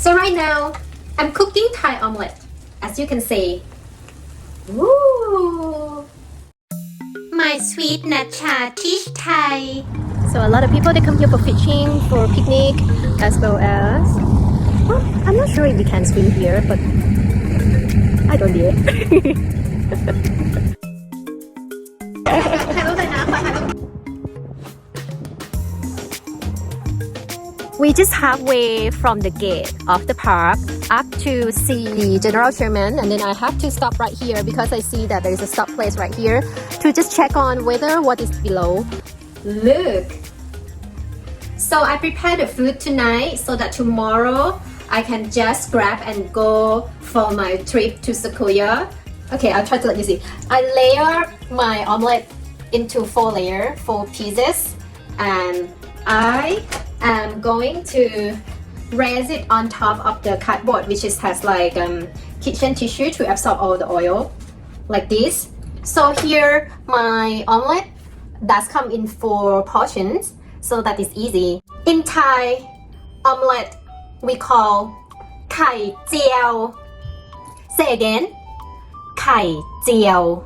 So right now, I'm cooking Thai omelette, as you can see. Woo! My sweet Natcha teach Thai. So a lot of people, they come here for fishing, for picnic, as well as... Well, I'm not sure if we can swim here, but I don't dare. We just halfway from the gate of the park up to see the general chairman, and then I have to stop right here because I see that there is a stop place right here to just check on whether what is below. Look! So I prepared the food tonight so that tomorrow I can just grab and go for my trip to Sequoia. Okay, I'll try to let you see. I layer my omelette into 4 pieces, and I am going to raise it on top of the cardboard, which has like kitchen tissue to absorb all the oil, like this. So here my omelette does come in 4 portions, so that is easy. In Thai, omelette we call Kai Jiao. Say again, Kai Jiao.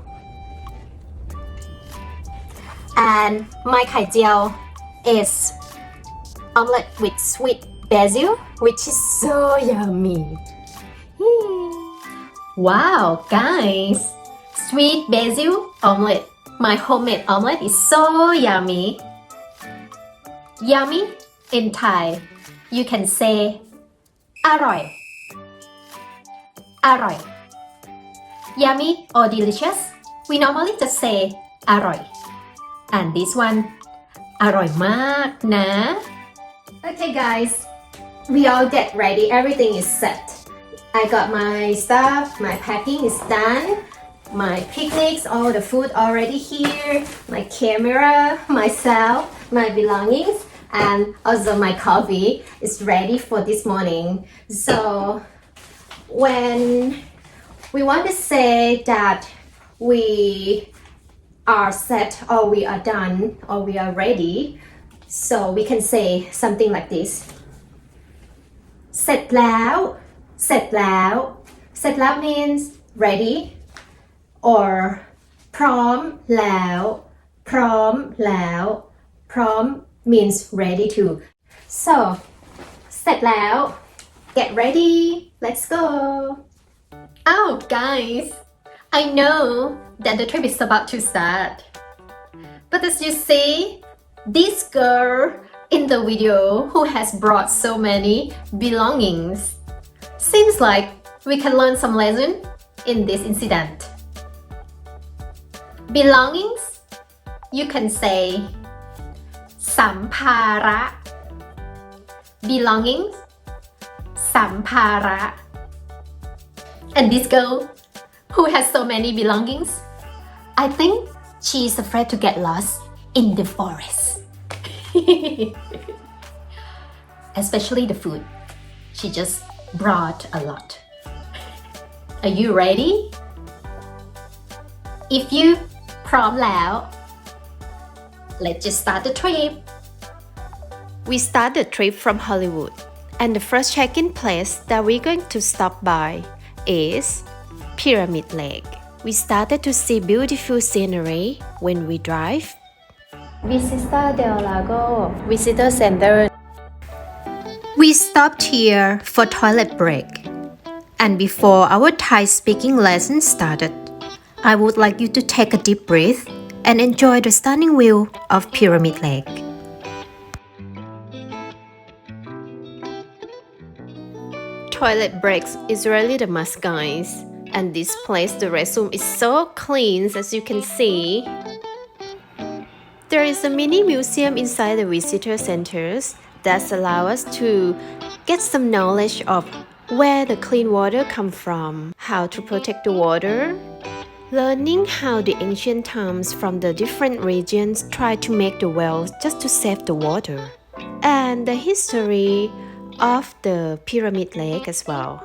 And my Kai Jiao is omelette with sweet basil, which is so yummy. Wow, guys! Sweet basil omelette. My homemade omelette is so yummy. Yummy in Thai, you can say อร่อย อร่อย Yummy or delicious, we normally just say อร่อย and this one อร่อยมากนะ Okay guys, we all get ready, everything is set. I got my stuff, my packing is done, my picnics, all the food already here, my camera, myself, my belongings, and also my coffee is ready for this morning. So when we want to say that we are set or we are done or we are ready, so we can say something like this. เสร็จแล้ว เสร็จแล้ว เสร็จแล้ว means ready or พร้อมแล้ว พร้อมแล้ว พร้อม means ready to. So เสร็จแล้ว get ready, let's go. Oh guys, I know that the trip is about to start, but as you see, this girl in the video who has brought so many belongings, seems like we can learn some lesson in this incident. Belongings, you can say สัมภาระ belongings สัมภาระ and this girl who has so many belongings, I think she's afraid to get lost in the forest. Especially the food. She just brought a lot. Are you ready? If you พร้อมแล้ว let's just start the trip. We start the trip from Hollywood, and the first check-in place that we're going to stop by is Pyramid Lake. We started to see beautiful scenery when we drive. Vista del Lago Visitor Center. We stopped here for toilet break. And before our Thai speaking lesson started, I would like you to take a deep breath and enjoy the stunning view of Pyramid Lake. Toilet breaks is really the must, guys. And this place, the restroom is so clean, as you can see. There is a mini museum inside the visitor centers that allow us to get some knowledge of where the clean water come from, how to protect the water, learning how the ancient times from the different regions tried to make the wells just to save the water, and the history of the Pyramid Lake as well.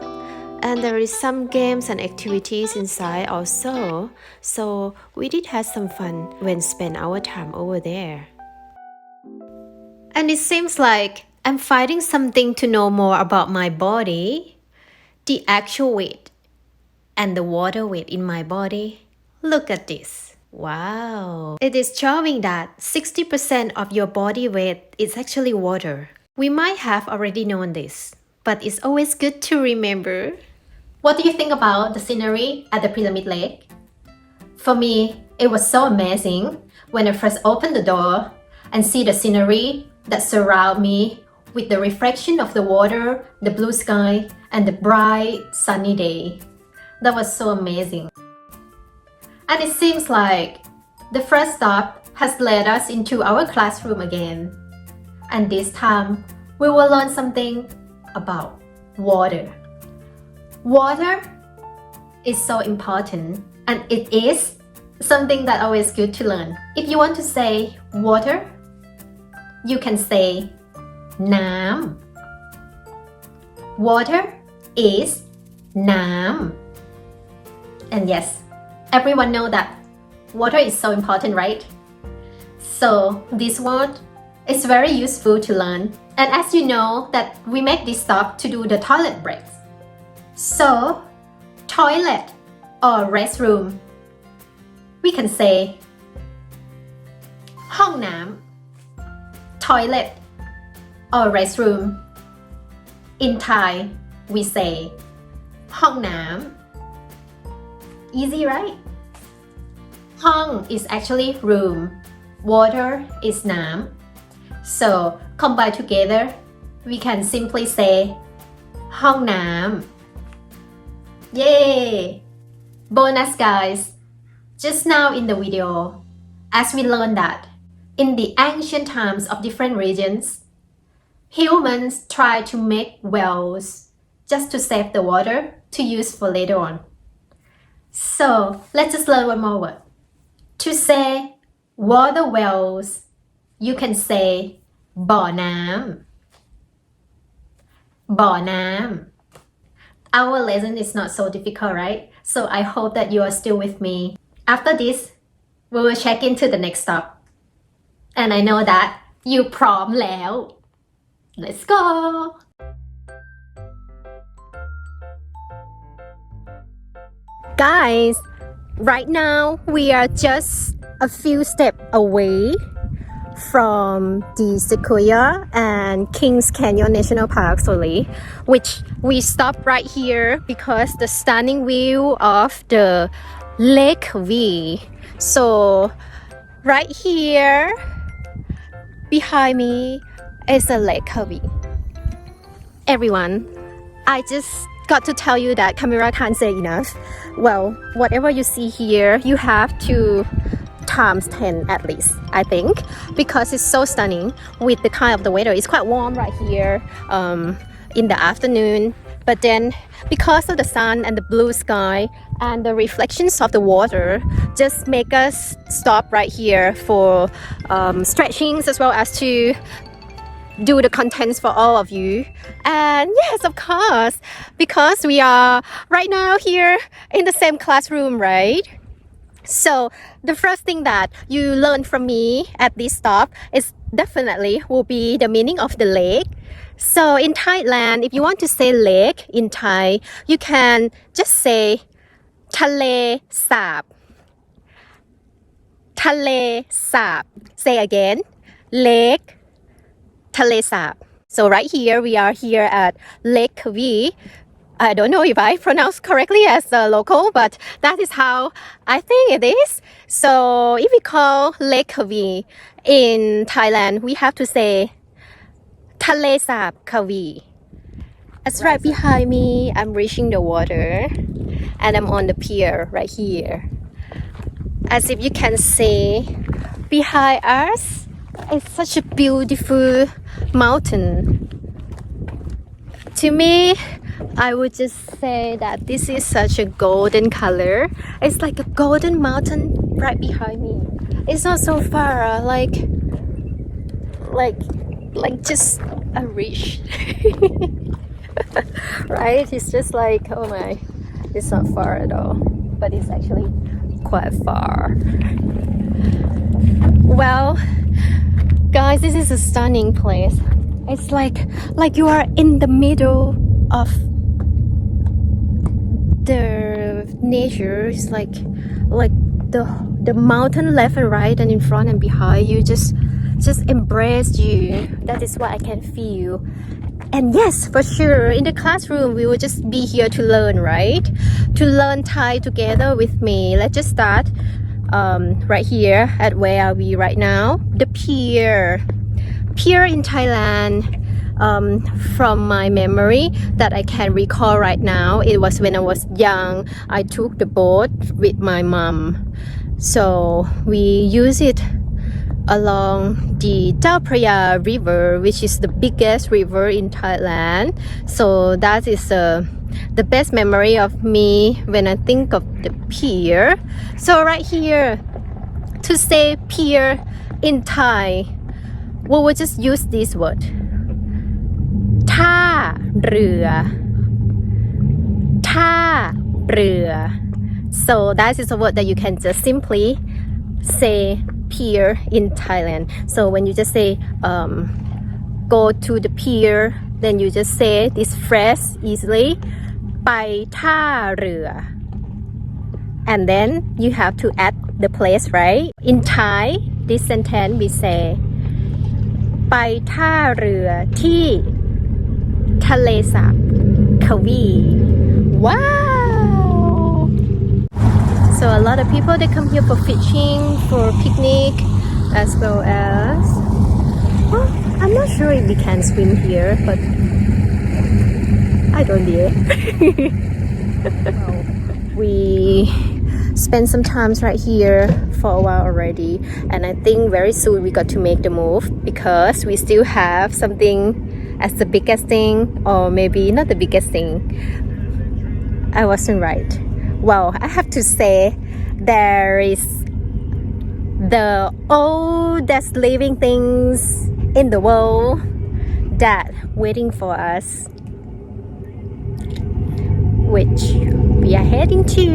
And there is some games and activities inside also, so we did have some fun when spend our time over there. And it seems like I'm finding something to know more about my body, the actual weight, and the water weight in my body. Look at this. Wow. It is showing that 60% of your body weight is actually water. We might have already known this, but it's always good to remember. What do you think about the scenery at the Pyramid Lake? For me, it was so amazing when I first opened the door and see the scenery that surround me with the reflection of the water, the blue sky, and the bright sunny day. That was so amazing. And it seems like the first stop has led us into our classroom again. And this time, we will learn something about water. Water is so important, and it is something that always good to learn. If you want to say water, you can say น้ำ Water is น้ำ And yes, everyone know that water is so important, right? So this word is very useful to learn. And as you know that we make this stop to do the toilet breaks. So toilet or restroom, we can say ห้องน้ำ Toilet or restroom. In Thai, we say ห้องน้ำ Easy, right? ห้อง is actually room. Water is น้ำ So combined together, we can simply say ห้องน้ำ Yay! Bonus, guys! Just now in the video, as we learned that in the ancient times of different regions, humans tried to make wells just to save the water to use for later on. So let's just learn one more word. To say water wells, you can say บ่อน้ำ บ่อน้ำ Our lesson is not so difficult, right? So I hope that you are still with me. After this, we will check into the next stop. And I know that you พร้อมแล้ว Let's go! Guys, right now we are just a few steps away from the Sequoia and Kings Canyon National Parks only, which we stopped right here because the stunning view of the Lake V. So right here behind me is a Lake V. Everyone, I just got to tell you that camera can't say enough. Well, whatever you see here, you have to times 10 at least, I think, because it's so stunning with the kind of the weather. It's quite warm right here in the afternoon, but then because of the sun and the blue sky and the reflections of the water just make us stop right here for stretchings as well as to do the contents for all of you. And yes, of course, because we are right now here in the same classroom, right? So the first thing that you learn from me at this stop is definitely will be the meaning of the lake. So in Thailand, if you want to say lake in Thai, you can just say ทะเลสาบ ทะเลสาบ Say again, lake, ทะเลสาบ. So right here, we are here at Lake V. I don't know if I pronounce correctly as a local, but that is how I think it is. So if we call Lake V in Thailand, we have to say ทะเลสาบ Kavi. As right behind me, I'm reaching the water and I'm on the pier right here. As if you can see behind us, it's such a beautiful mountain. To me, I would just say that this is such a golden color. It's like a golden mountain right behind me. It's not so far, like just a reach. Right? It's just like, oh my, it's not far at all, but it's actually quite far. Well, guys, this is a stunning place. It's like you are in the middle of the nature. It's like the mountain left and right and in front and behind you just embrace you. That is what I can feel. And yes, for sure, in the classroom we will just be here to learn, right? To learn Thai together with me. Let's just start right here at where are we right now? The pier in Thailand. From my memory that I can recall right now, it was when I was young. I took the boat with my mom, so we use it along the Chao Phraya River, which is the biggest river in Thailand. So that is the best memory of me when I think of the pier. So right here, to say pier in Thai, we will just use this word. ท่าเรือ ท่าเรือ so that is a word that you can just simply say pier in Thailand. So when you just say go to the pier, then you just say this phrase easily ไปท่าเรือ and then you have to add the place, right? In Thai, this sentence we say ไปท่าเรือที่ ทะเลสาบขวี wow. So a lot of people, they come here for fishing, for picnic, as well as well, I'm not sure if we can swim here, but I don't dare. We spent some time right here for a while already, and I think very soon we got to make the move because we still have something as the biggest thing, or maybe not the biggest thing. I wasn't right. Well, I have to say there is the oldest living things in the world that waiting for us, which we are heading to.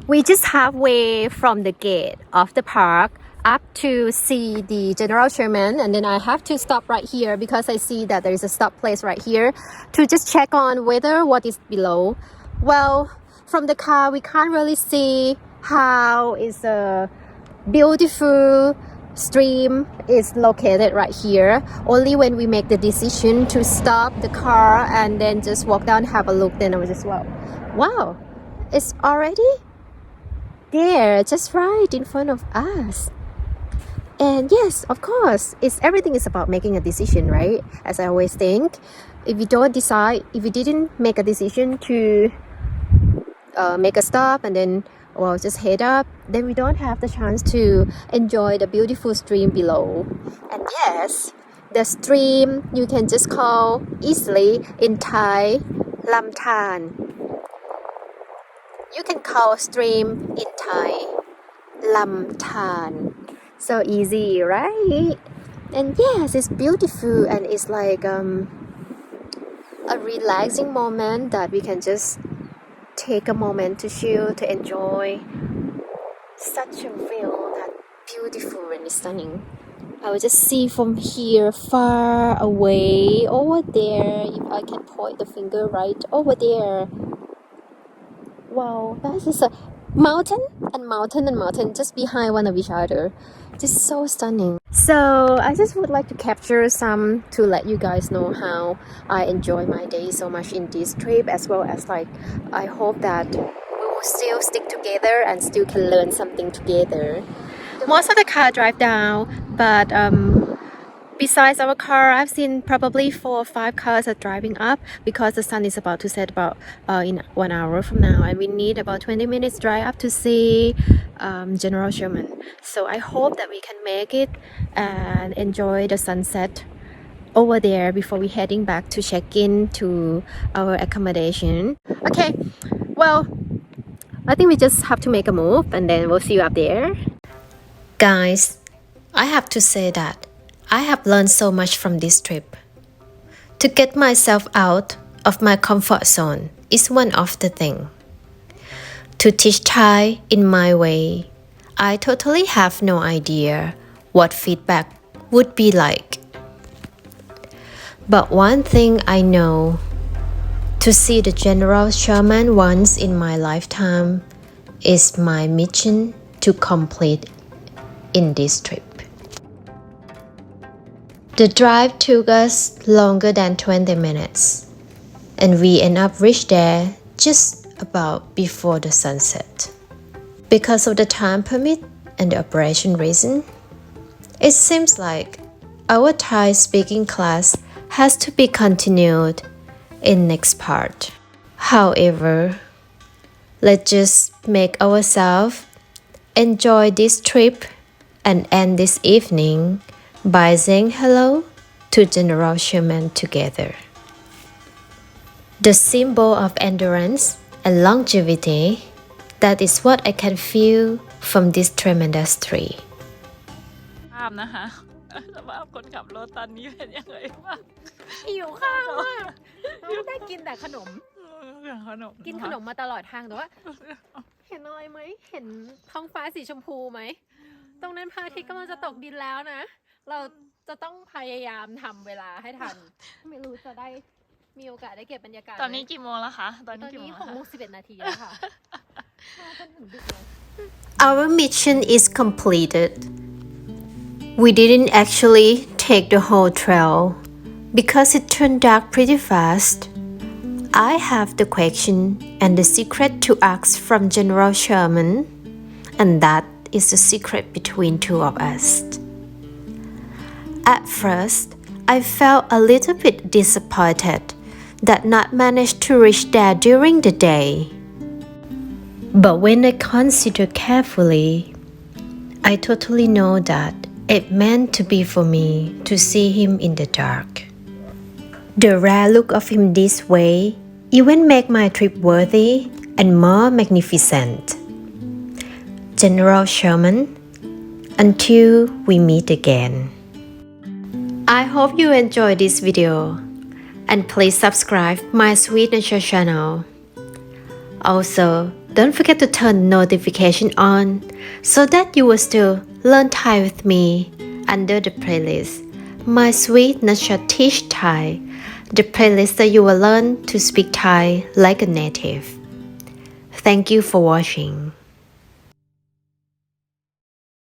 We just halfway from the gate of the park up to see the general chairman, and then I have to stop right here because I see that there is a stop place right here to just check on whether what is below. Well, from the car we can't really see how is a beautiful stream is located right here. Only when we make the decision to stop the car and then just walk down and have a look, then I was just wow, it's already there, just right in front of us. And yes, of course, everything is about making a decision, right? As I always think, if we didn't make a decision to make a stop and then just head up, then we don't have the chance to enjoy the beautiful stream below. And yes, the stream you can just call easily in Thai Lam Than. You can call stream in Thai Lam Than. So easy, right? And yes, it's beautiful, and it's like a relaxing moment that we can just take a moment to chill, to enjoy such a view that beautiful and stunning. I will just see from here far away over there, if I can point the finger right over there. Wow, that is a mountain and mountain and mountain just behind one of each other. Just so stunning. So I just would like to capture some to let you guys know how I enjoy my day so much in this trip, as well as like I hope that we will still stick together and still can learn something together. Most of the car drive down, but besides our car, I've seen probably 4 or 5 cars are driving up because the sun is about to set about in 1 hour from now, and we need about 20 minutes drive up to see General Sherman. So I hope that we can make it and enjoy the sunset over there before we heading back to check in to our accommodation. Okay, well, I think we just have to make a move and then we'll see you up there. Guys, I have to say that I have learned so much from this trip. To get myself out of my comfort zone is one of the things. To teach Thai in my way, I totally have no idea what feedback would be like. But one thing I know, to see the General Sherman once in my lifetime is my mission to complete in this trip. The drive took us longer than 20 minutes, and we end up reached there just about before the sunset. Because of the time permit and the operation reason, it seems like our Thai speaking class has to be continued in next part. However, let's just make ourselves enjoy this trip and end this evening by saying hello to General Sherman together. The symbol of endurance and longevity, that is what I can feel from this tremendous tree. ภาพนะคะสภาพคนขับรถตอนนี้เป็นยังไงบ้าง หิวข้าวอ่ะได้กินแต่ขนม กินขนมมาตลอดทางแต่ว่า เห็นอะไรไหม เห็นท้องฟ้าสีชมพูไหม ตรงนั้นพระอาทิตย์กำลังจะตกดินแล้วนะ เราจะต้องพยายามทำเวลาให้ทัน ไม่รู้จะได้มีโอกาสได้เก็บบรรยากาศ ตอนนี้กี่โมงแล้วคะ ตอนนี้ 6 โมง 11 นาทีแล้วค่ะ มาจนถึงดึกเลย Our mission is completed. We didn't actually take the whole trail because it turned dark pretty fast. I have the question and the secret to ask from General Sherman, and that is the secret between two of us. At first, I felt a little bit disappointed that not managed to reach there during the day. But when I consider carefully, I totally know that it meant to be for me to see him in the dark. The rare look of him this way even make my trip worthy and more magnificent. General Sherman, until we meet again. I hope you enjoy this video, and please subscribe my Sweet Natcha channel. Also, don't forget to turn notification on so that you will still learn Thai with me under the playlist My Sweet Natcha Teach Thai, the playlist that you will learn to speak Thai like a native. Thank you for watching.